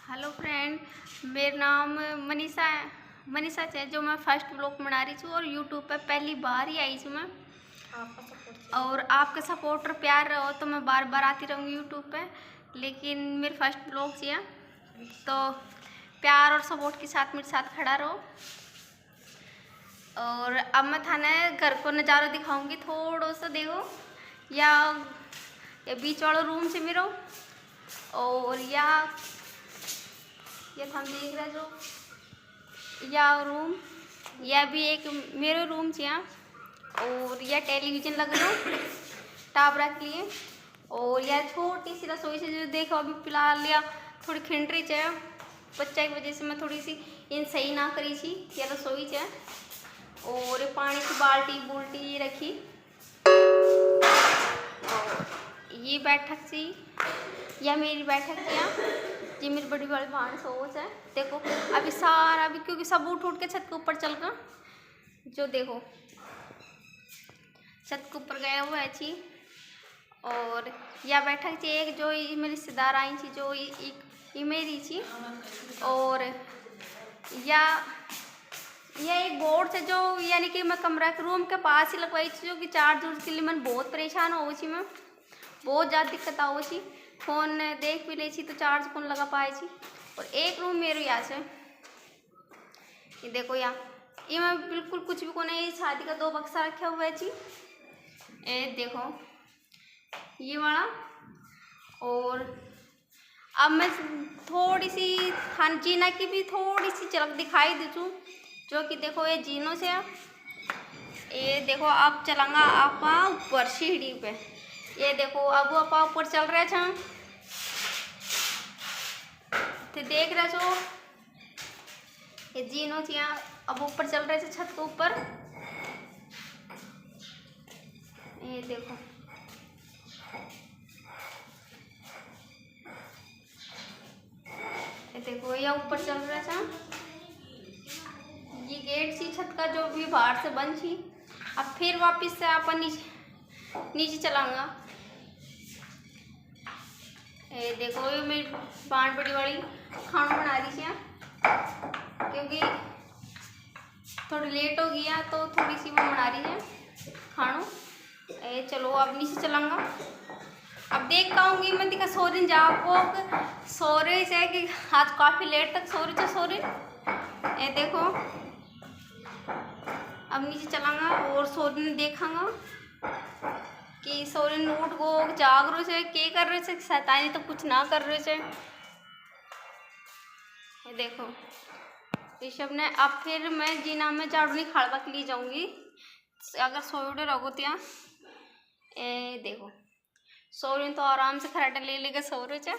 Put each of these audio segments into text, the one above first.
Hello friend, मेरा नाम मनीषा है। जो मैं फर्स्ट ब्लॉग बना रही हूँ और यूट्यूब पे पहली बार ही आई हूँ मैं। और आपका सपोर्ट और प्यार रहो तो मैं बार बार आती रहूँगी यूट्यूब पे। लेकिन मेरे फर्स्ट ब्लॉग है तो प्यार और सपोर्ट के साथ मेरे साथ खड़ा रहो। और अब मैं थाने घर को नज़ारा दिखाऊंगी, थोड़ा सा देखो या बीच वाला रूम से मेरा। और या हम देख रहे जो या रूम या भी एक मेरे रूम से यहाँ। और या टेलीविज़न लग लो टाबरा के लिए। और या छोटी सी रसोई से जो देखो अभी फिलहाल या थोड़ी खिंडरी है बच्चा की वजह से मैं थोड़ी सी इन सही ना करी थी या रसोई है। और पानी की बाल्टी बुल्टी रखी। और ये बैठक सी या मेरी बैठक यहाँ, ये मेरी बड़ी बड़ी भान सोच है। देखो अभी सारा अभी क्योंकि सब उठ के छत के ऊपर चल गया। जो देखो छत के ऊपर गया हुआ है छी। और या बैठक थी एक जो मेरी रिश्तेदार आई थी जो ये मेरी थी। और या एक बोर्ड से जो यानी कि मैं कमरा के रूम के पास ही लगवाई थी, जो कि चार्ज के लिए मैं बहुत परेशान हो गई। मैं बहुत ज़्यादा दिक्कत आ गई। फ़ोन देख भी ली थी तो चार्ज कौन लगा पाई थी। और एक रूम मेरे यहाँ से ये देखो यहाँ ये मैं बिल्कुल कुछ भी को नहीं, शादी का 2 बक्सा रखा हुआ है जी। ये देखो ये वाला। और अब मैं थोड़ी सी खान जीना की भी थोड़ी सी झलक दिखाई दूँ, जो कि देखो ये जीनों से ये देखो अब चलांगा आप ऊपर सीढ़ी पे। ये देखो अब आप ऊपर चल रहे थे तो देख रहे छो ये जीनो थी यहाँ अब ऊपर चल रहे थे छत के ऊपर। ये देखो ये ऊपर चल रहा था। ये गेट सी छत का जो भी बाहर से बंद थी। अब फिर वापस से अपन नीचे चलाऊंगा। ये देखो ये मेरी बाण बड़ी वाली खाना बना रही थी क्योंकि थोड़ी लेट हो गया तो थोड़ी सी वो बना रही है खाना। चलो अब नीचे चलाऊंगा। अब देख पाऊंगी मैं दिखा सो रही जाओ सो रहे से कि आज काफ़ी लेट तक सो रही। ये देखो अब नीचे चलाऊंगा और सोरी देखांगा कि सोरी उठ गो जाग रहे से के कर रहे से शैतानी तो कुछ ना कर रहे से। ये देखो ऋषभ ने अब फिर मैं जीना में झाड़ू नहीं खाड़वा के लिए जाऊंगी अगर सोए रहो तो यहाँ। ये देखो सो रही तो आराम से खराटा ले लेकर सो रहे थे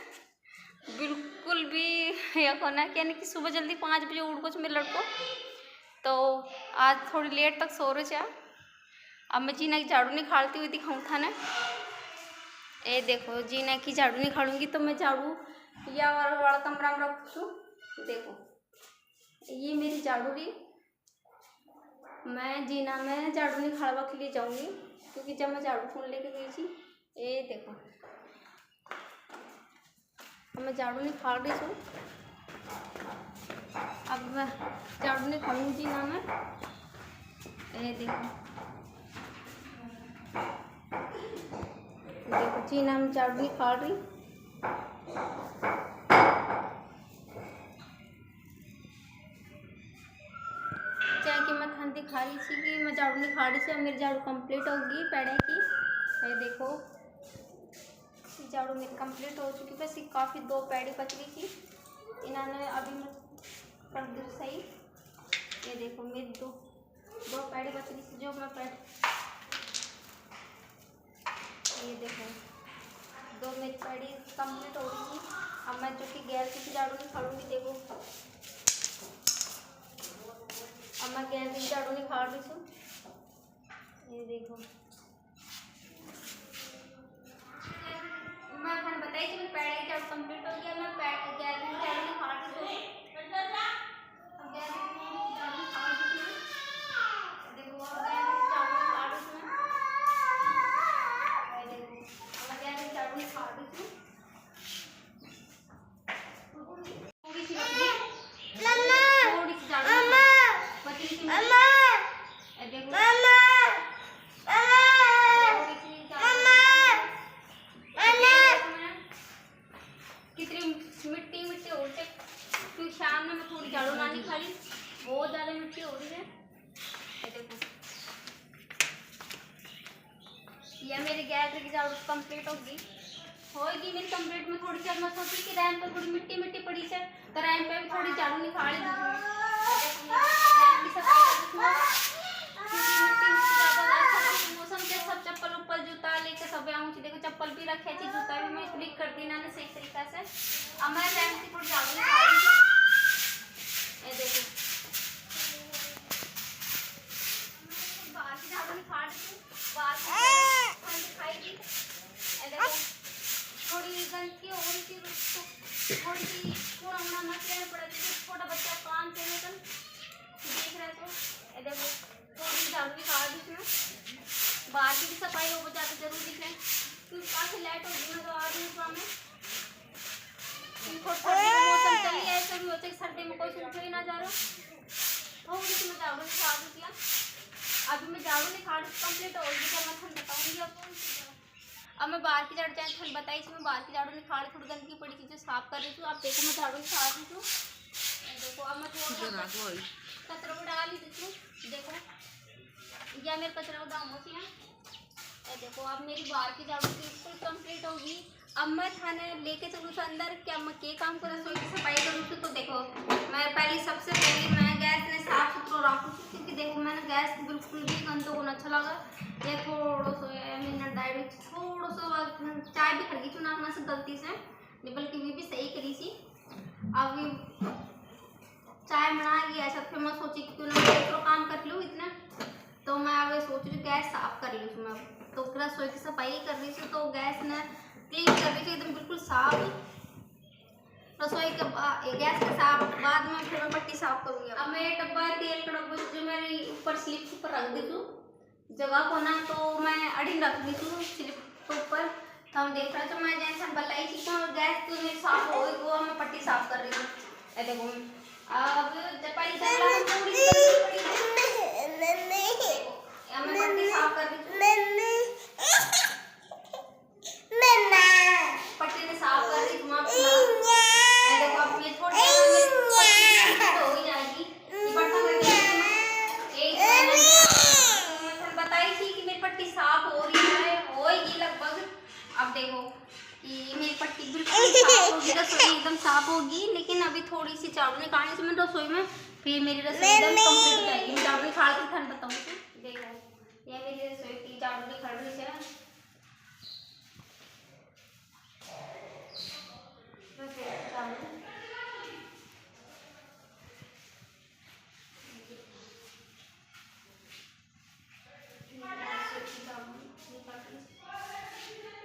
बिल्कुल भी यह होना यानी कि सुबह जल्दी 5 बजे उठ को मेरे लड़को तो आज थोड़ी लेट तक सो रहे थे। अब मैं जीना की झाड़ू नहीं खाड़ती हुई दिखाऊँ था ना। ये देखो जीना की झाड़ू नहीं खाड़ूंगी तो मैं झाड़ू या वाला कमरा में रखूँ। देखो ये मेरी झाड़ू रही। मैं जीना में झाड़ू नहीं खाड़वा के लिए जाऊँगी क्योंकि जब मैं झाड़ू फोन लेके गई थी। ये देखो मैं झाड़ू नहीं खाड़ रही हूँ। अब मैं झाड़ू नहीं खाऊंगी जीना में। ये देखो जीना में झाड़ू नहीं खाड़ रही। चाहे कि मैं थान दिखा रही थी कि मैं झाड़ू नहीं खा रही थी। अब मेरी झाड़ू कंप्लीट होगी पेड़े की। ये देखो झाड़ू मेरी कंप्लीट हो चुकी, बस काफ़ी 2 पैड़ी बच रही थी इन्होंने अभी मैं कर दूँ सही। ये देखो मेरी दो पैड़ी बच रही थी जो मैं ये देखो 2 मेरी पैड़ी कंप्लीट हो रही थी। अब मैं जो कि गैस की झाड़ू नहीं खाड़ूंगी। देखो अब मैं गैस की झाड़ू नहीं खाड़ रही हूँ। ये देखो मैं बताई कि पैड़ी की झाड़ू कंप्लीट हो गया। मैं गैस की झाड़ू नहीं खाड़ रही हूँ। इतनी मिट्टी मिट्टी हो रही है क्योंकि शाम में मैं थोड़ी झाड़ू ना निकाली, बहुत ज़्यादा मिट्टी हो रही है। ये देखो यह मेरी गैलरी की झाड़ू कंप्लीट होगी मेरी कंप्लीट में थोड़ी सी मैं सोची कि रैम पे थोड़ी मिट्टी मिट्टी पड़ी है तो रैम पे भी थोड़ी झाड़ू निकाली मौसम के सब चप्पल उप्पल जूता लेके सब आऊँ देखो चप्पल भी रखे थी जूता भी मैं क्लिक कर दी ना सही तरीका से। अब मैं रैम की थोड़ी झाड़ू निकाली ये देखो बाहर की झाड़ू निकाल दी बाहर दिखाई दी देखो थोड़ी गंदगी हो रही थी थोड़ी सी कूड़ा वूड़ा मच रहा पड़ा छोटा बच्चा काम से देख रहे तो ये देखो थोड़ी झाड़ू निकाल दी इसमें बाहर की भी सफाई हो ज़्यादा जरूर दिख रहे हैं क्योंकि काफ़ी लाइट होगी मैं तो आ रही हूँ सुबह में सर्दी का मौसम चल रही है ऐसा भी होता है कि सर्दी में कोई सूख ही ना जा रहा थोड़ी सी मैं झाड़ू निकाल दूँ क्या अभी मैं झाड़ू निकाल कंप्लीट होगी तो मैं ठंड बताऊँगी अब मैं बाहर की झाड़ू चाहे ठंड बताई थी मैं बाहर की झाड़ू निकाल थोड़ी गंदगी पड़ी थी जो साफ कर रही थी आप देखो मैं झाड़ू निकाल रही हूँ देखो अब मैं थोड़ा कचरा को डाल ही देती हूँ देखो यह मेरे कचरा को दाम होती है देखो अब मेरी बाहर की झाड़ू बिल्कुल कंप्लीट होगी। अब मैं थाने लेके चलूँ तो अंदर क्या मैं के काम को रसोई की सफाई करूँ तो देखो मैं पहले सबसे पहले मैं गैस ने साफ सुथरा रखूँ क्योंकि देखो मैंने गैस बिल्कुल भी गंदो होना अच्छा लगा ये थोड़ा सा मैंने डायरेक्ट थोड़ा सा चाय भी कर दी चुना अपना से गलती से बल्कि भी सही करी सी। अब चाय बना गया ऐसा फिर मैं सोची कि क्यों ना तो काम कर लूँ इतना तो मैं अब सोच रही गैस साफ कर ली मैं तो रसोई की सफाई कर रही थी तो गैस ने क्लीन कर रही थी एकदम बिल्कुल साफ रसोई के गैस के साफ बाद में फिर मैं पट्टी साफ करूँगी। अब मैं डब्बा तेल का डब्बा जो मेरी ऊपर स्लिप ऊपर रख दी थी जगह को ना तो मैं अड़ी रख दी थी स्लिप के ऊपर तो हम देख रहे थे मैं जैसे बताई थी तो गैस तो मेरी साफ हो गई वो मैं पट्टी साफ कर रही थी देखो अब पट्टी साफ कर रही पट्टी ने साफ कर रही देखो अब मैं थोड़ी हो ही जाएगी बर्तन बताई थी कि मेरी पट्टी साफ हो रही है होगी लगभग। अब देखो कि मेरी पट्टी बिल्कुल साफ होगी रसोई एकदम साफ होगी लेकिन अभी थोड़ी सी झाड़ू निकालने से मैं रसोई में फिर मेरी रसोई एकदम कंप्लीट हो जाएगी। मैं झाड़ू निकाल के ठंड बताऊँ देख रहा ये मेरी रसोई की झाड़ू निकाल रही है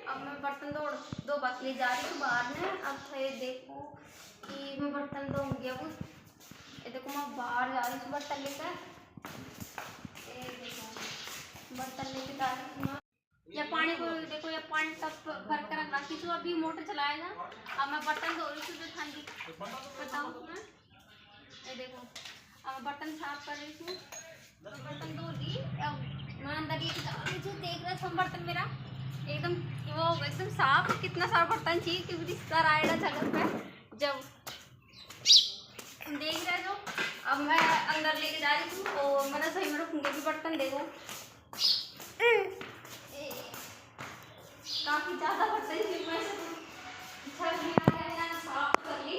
अब मैं बर्तन दो बाकी ले जा रही हूँ बाहर में। अब ये देखो कि मैं बर्तन धोऊंगी अब ये देखो मैं बाहर जा रही हूँ बर्तन लेकर बर्तन लेके जा रही हूँ या पानी को देखो या पानी तब भर कर रखी थी अभी मोटर चलाएगा। अब मैं बर्तन धो रही थी जो ठंडी बताऊँ तुम्हें ये देखो अब मैं बर्तन साफ कर रही थी तो बर्तन धो ली मैं अंदर ये जा रही थी देख रहे थे बर्तन मेरा एकदम वो एकदम साफ कितना सारा बर्तन चाहिए क्योंकि रिश्तेदार आएगा जगह पे जब देख रहे हो। अब मैं अंदर लेके जा रही हूँ और मैंने सही में रखूँगी भी बर्तन देखो काफ़ी ज़्यादा बर्तन चाहिए मैं साफ कर ली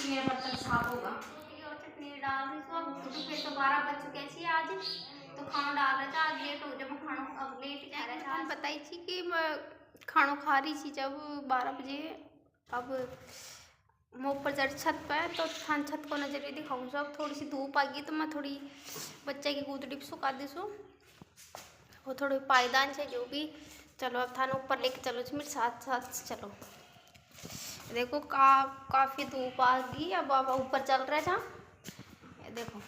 मेरा बर्तन साफ होगा और चटनी डाल रही हूँ फिर तो 12 बज चुके ऐसी आज तो खाना डाल रहा था आज लेट हो जब मैं खाना अब लेट खा रहा था बताई थी कि मैं खाना खा रही थी जब 12 बजे। अब मैं ऊपर जा रही छत पर तो थान छत को नजरिए दिखाऊँ अब थोड़ी सी धूप आ गई तो मैं थोड़ी बच्चे की गुदड़ी सुखा दी सो वो थोड़ी पायदान से जो भी चलो अब थाने ऊपर लेके चलो मेरे साथ साथ चलो देखो काफ़ी धूप आ गई अब ऊपर चल रहा था ये देखो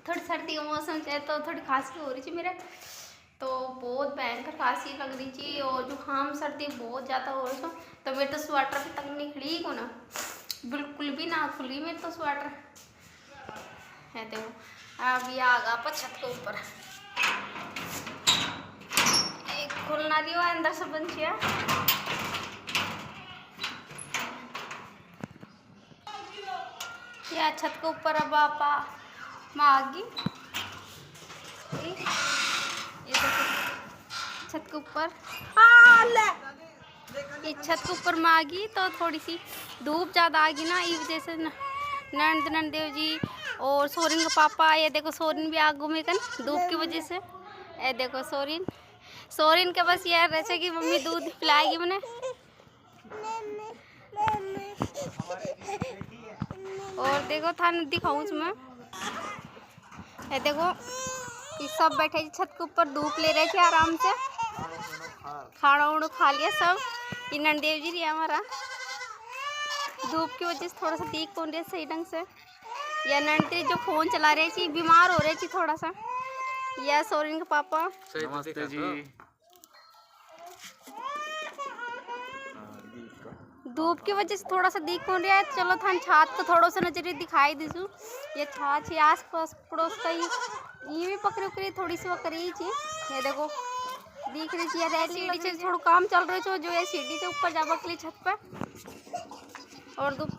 थोड़ी सर्दी का मौसम है तो थोड़ी खांसी हो रही थी मेरे तो बहुत भयंकर खांसी लग रही थी और जुकाम सर्दी बहुत ज़्यादा हो रही थी तो मेरे तो स्वेटर भी तक निकली को ना बिल्कुल भी ना खुली मेरे तो स्वेटर है देखो अब ये आ गया छत के ऊपर एक खुलना रही हो अंदर से बंचिया। या छत के ऊपर अब आपा मागी ये देखो छत के ऊपर ये छत के ऊपर मागी तो थोड़ी सी धूप ज़्यादा आ गई ना, इस वजह से नंद देव जी और सोरिन का पापा, ये देखो सोरिन भी आग घूमे कन धूप की वजह से। ये देखो सोरिन के बस यार रहे कि मम्मी दूध पिलाएगी मैंने। और देखो था दिखाऊं मैं, ये देखो ये सब बैठे छत के ऊपर धूप ले रहे थे आराम से, खाना उड़ा खा लिया सब। ये नंदेव जी रही हमारा, धूप की वजह से थोड़ा सा देख कौन रहे सही ढंग से। या नंदी जो फोन चला रहे थी बीमार हो रहे थी थोड़ा सा। या सोरिन के पापा नमस्ते जी। धूप की वजह से थोड़ा सा दिख कौन रहा है। चलो थान छात को थोड़ा सा नजरिए दिखाई दीजू। ये छात है आस पास पड़ोस का ये भी पकड़ी उकड़ी थोड़ी सी वकरी थी। ये देखो दिख रही थी यार सीढ़ी से थोड़ा काम चल रहे थे जो है सीढ़ी से ऊपर जा बकली छत पे। और धूप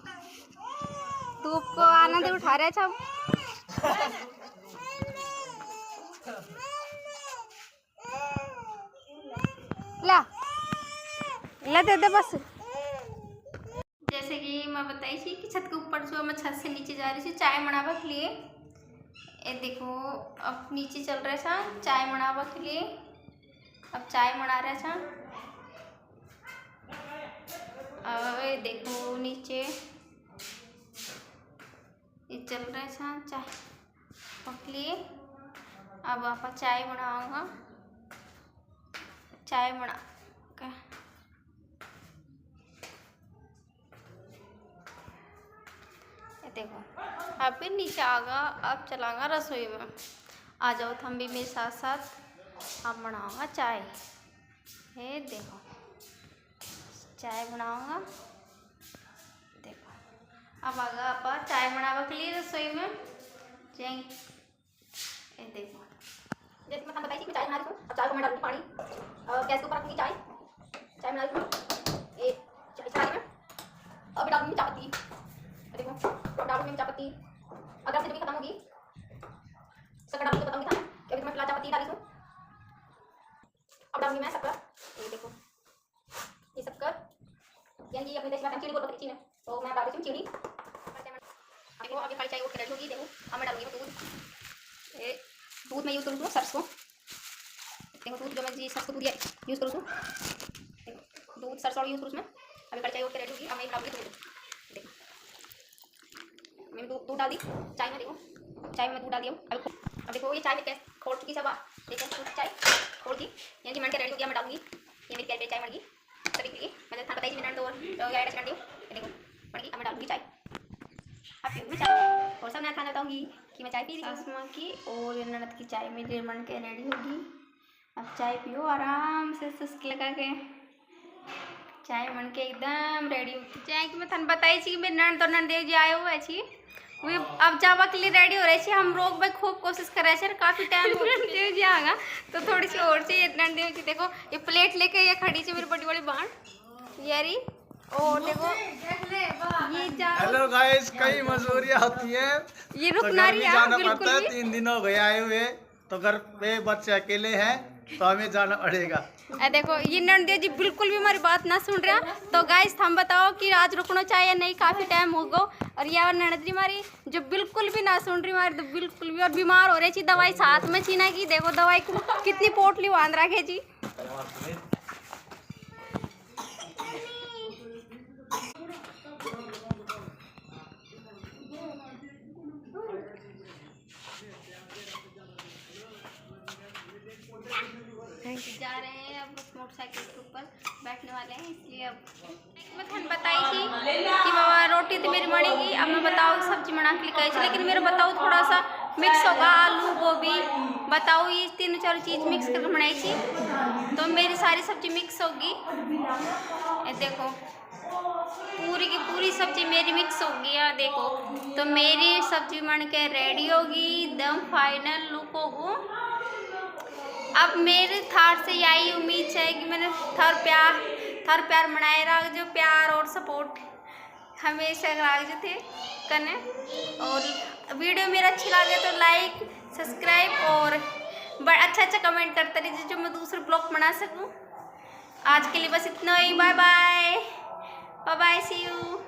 को आनंद उठा रहे थे। ला दे बस। जैसे कि मैं बताई थी कि छत के ऊपर जो मैं छत से नीचे जा रही थी चाय बनाने के लिए। ये देखो अब नीचे चल रहा था चाय बनाने के लिए। अब चाय बना रहा था। अब ये देखो नीचे ये चल रहा था चाय के लिए। अब आप चाय बनाऊंगा। चाय बना के देखो अब फिर नीचे आगा। अब चलाऊंगा रसोई में। आ जाओ तुम भी मेरे साथ साथ। अब बनाऊंगा चाय। ये देखो चाय बनाऊंगा। देखो अब आगा आप चाय बनाने के लिए रसोई में जाएंगे। ये देखो जैसे मैं बताई थी कि चाय बना रही हूँ। अब चाय को मैं डालूंगी पानी गैस के ऊपर रखूंगी। चाय बना रही हूँ। ये चाय में अब डालूंगी चाय पत्ती। देखो डालूंगी चाय पत्ती। अगर से जब खत्म होगी शक्कर डालूंगी तो बताऊंगी था कि अभी मैं फिलहाल चाय पत्ती डाली हूँ। अब डालूंगी मैं शक्कर। ये देखो ये शक्कर यानी अपने देश में चीनी बोलते हैं चीनी, तो मैं डाल रही हूँ चीनी। देखो आगे खाली चाय उठ के रेडी होगी। देखो अब मैं डालूंगी दूध। ये दूध में यूज़ करूँ सरसों। देखो दूध जो मैं जी सरसों दूध यूज़ करूँ दूध सरसों यूज़ करूँ उसमें। अभी खाली चाय उठ के रेडी होगी। अब मैं डालूंगी दूध। देखो मैंने दूध डाल दी चाय में। देखो चाय में दूध डाल दिया। अब देखो ये चाय में कैसे खोल चुकी सब। देखो चाय खोल की यानी मन के रेडी हो गया। मैं डालूंगी ये मेरी चाय बन गई सभी के लिए। मैंने था बताई थी मैंने तो ऐड कर दियो। देखो बन गई। अब मैं डालूंगी चाय। अब मैं चाय और सब मैं खाना बताऊंगी कि मैं चाय पी रही हूँ सासू माँ की। और ननद की चाय मेरी मन के रेडी होगी। अब चाय पियो आराम से सुस्क लगा के। चाय मन के एकदम रेडी होती चाय की। मैं थन बताई थी कि मेरे ननद और ननदेव जी आए हुए थी। वे अब जावा के लिए रेडी हो रही थी। हम लोग भाई खूब कोशिश कर रहे थे काफ़ी टाइम हो ननदेव जी आगा तो थोड़ी सी और चाहिए। ननदेव जी देखो ये प्लेट लेके ये खड़ी थी मेरी बड़ी बड़ी बहन यारी। और देखो ये हेलो गाइस कई मजबूरियां होती है ये तो रुकना घर भी रही जाना बिल्कुल पड़ता है। भी। 3 दिन हो गए आए हुए तो घर पे बच्चे अकेले हैं तो हमें जाना पड़ेगा। देखो ये ननदेव जी बिल्कुल भी हमारी बात ना सुन रहा। तो गाइस हम बताओ कि आज रुकना चाहिए नहीं, काफ़ी टाइम हो गो। और यह ननद जी हमारी जो बिल्कुल भी ना सुन रही हमारी तो बिल्कुल भी। और बीमार हो रही थी दवाई साथ में छीना की। देखो दवाई कितनी पोटली बांध रखे जी। जा रहे हैं अब मोटरसाइकिल के ऊपर बैठने वाले हैं इसलिए। अब मैं थन बताई थी कि बाबा रोटी तो मेरी बनेगी। अब मैं बताओ सब्जी बना के लिए कही, लेकिन मेरा बताओ थोड़ा सा मिक्स होगा। आलू गोभी बताओ ये 3-4 चीज़ मिक्स करके बनाई थी तो मेरी सारी सब्जी मिक्स होगी। ये देखो पूरी की पूरी सब्जी मेरी मिक्स होगी। यार देखो तो मेरी सब्जी बन के रेडी होगी एकदम फाइनल लुक होगी। अब मेरे थार से यही उम्मीद है कि मैंने थार प्यार बनाए रख जो प्यार और सपोर्ट हमेशा रख जो थे करने। और वीडियो मेरा अच्छी लगे तो लाइक सब्सक्राइब और अच्छा कमेंट करते रहिए जो मैं दूसरे ब्लॉग बना सकूं। आज के लिए बस इतना ही। Bye bye, bye bye, see you.